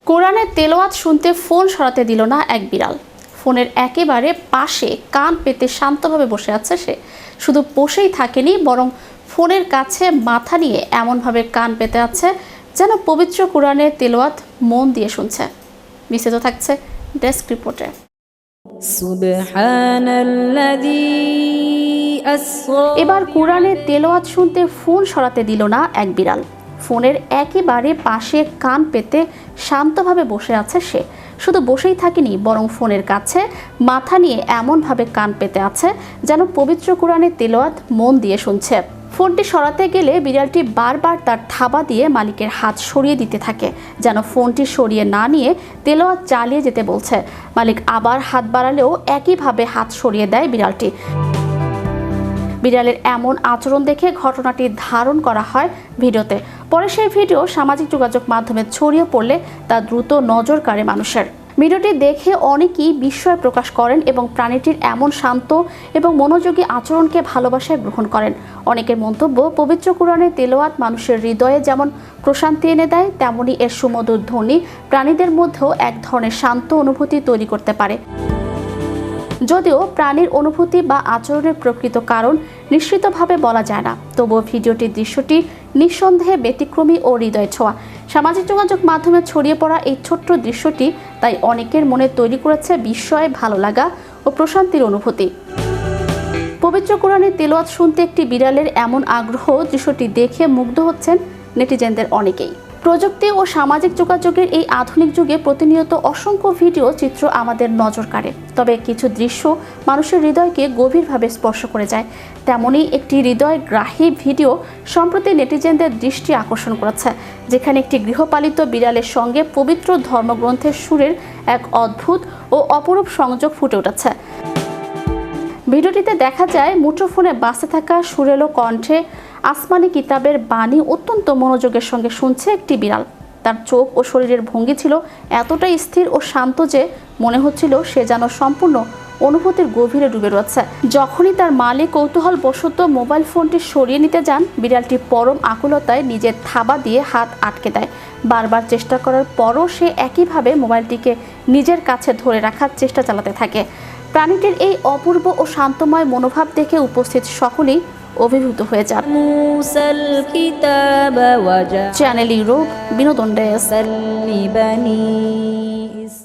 কোরআনের তেলাওয়াত শুনতে ফোন সরাতে দিল না এক বিড়াল। ফোনের একেবারে পাশে কান পেতে শান্তভাবে বসে আছে সে। শুধু বসেই থাকেনি, বরং ফোনের কাছে মাথা নিয়ে এমনভাবে কান পেতে আছে যেন পবিত্র কোরআনের তেলাওয়াত মন দিয়ে শুনছে। বিস্তারিত থাকছে ডেস্ক রিপোর্টে। এবার কোরআনের তেলাওয়াত শুনতে ফোন সরাতে দিল না এক বিড়াল। ফোনের একেবারে পাশে কান পেতে শান্তভাবে বসে আছে সে। শুধু বসেই থাকেনি, বরং ফোনের কাছে মাথা নিয়ে এমনভাবে কান পেতে আছে যেন পবিত্র কোরআনের তেলাওয়াত মন দিয়ে শুনছে। ফোনটি সরাতে গেলে বিড়ালটি বারবার তার থাবা দিয়ে মালিকের হাত সরিয়ে দিতে থাকে, যেন ফোনটি সরিয়ে না নিয়ে তেলাওয়াত চালিয়ে যেতে বলছে। মালিক আবার হাত বাড়ালেও একইভাবে হাত সরিয়ে দেয় বিড়ালটি। বিড়ালের এমন আচরণ দেখে ঘটনাটি ধারণ করা হয় ভিডিওতে। পরে সেই ভিডিও সামাজিক যোগাযোগ মাধ্যমে ছড়িয়ে পড়লে তা দ্রুত নজর কাড়ে মানুষের। ভিডিওটি দেখে অনেকেই বিস্ময় প্রকাশ করেন এবং প্রাণীটির এমন শান্ত এবং মনোযোগী আচরণকে ভালোবাসায় গ্রহণ করেন। অনেকের মন্তব্য, পবিত্র কোরআনের তেলাওয়াত মানুষের হৃদয়ে যেমন প্রশান্তি এনে দেয়, তেমনি এর সুমধুর ধ্বনি প্রাণীদের মধ্যেও এক ধরনের শান্ত অনুভূতি তৈরি করতে পারে। যদিও প্রাণীর অনুভূতি বা আচরণের প্রকৃত কারণ নিশ্চিতভাবে বলা যায় না, তবুও ভিডিওটির দৃশ্যটি নিঃসন্দেহে ব্যতিক্রমী ও হৃদয় ছোঁয়া। সামাজিক যোগাযোগ মাধ্যমে ছড়িয়ে পড়া এই ছোট্ট দৃশ্যটি তাই অনেকের মনে তৈরি করেছে বিস্ময়, ভালো লাগা ও প্রশান্তির অনুভূতি। পবিত্র কোরআনের তেলাওয়াত শুনতে একটি বিড়ালের এমন আগ্রহ দৃশ্যটি দেখে মুগ্ধ হচ্ছেন নেটিজেনদের অনেকেই। প্রযুক্তি ও সামাজিক যোগাযোগের এই আধুনিক যুগে প্রতিনিয়ত অসংখ্য ভিডিও চিত্র আমাদের নজর কাড়ে, তবে কিছু দৃশ্য মানুষের হৃদয়কে গভীরভাবে স্পর্শ করে যায়। তেমনই একটি হৃদয়গ্রাহী ভিডিও সম্প্রতি নেটিজেনদের দৃষ্টি আকর্ষণ করেছে, যেখানে একটি গৃহপালিত বিড়ালের সঙ্গে পবিত্র ধর্মগ্রন্থের সুরের এক অদ্ভুত ও অপরূপ সংযোগ ফুটে উঠেছে। ভিডিওটিতে দেখা যায় মুঠোফোনে বাজতে থাকা সুরেলো কণ্ঠে আসমানি কিতাবের বাণী অত্যন্ত মনোযোগের সঙ্গে শুনছে একটি বিড়াল। তার চোখ ও শরীরের ভঙ্গি ছিল এতটাই স্থির ও শান্ত যে মনে হচ্ছিল সে যেন সম্পূর্ণ অনুভূতির গভীরে ডুবে রয়েছে। যখনই তার মালিক কৌতূহলবশত মোবাইল ফোনটি সরিয়ে নিতে যান, বিড়ালটি পরম আকুলতায় নিজের থাবা দিয়ে হাত আটকে দেয়। বারবার চেষ্টা করার পরও সে একইভাবে মোবাইলটিকে নিজের কাছে ধরে রাখার চেষ্টা চালাতে থাকে। প্রাণীটির এই অপূর্ব ও শান্তময় মনোভাব দেখে উপস্থিত সকলেই অভিভূত হয়ে যান। চ্যানেল ইউরোপ বিনোদন ডেস্ক।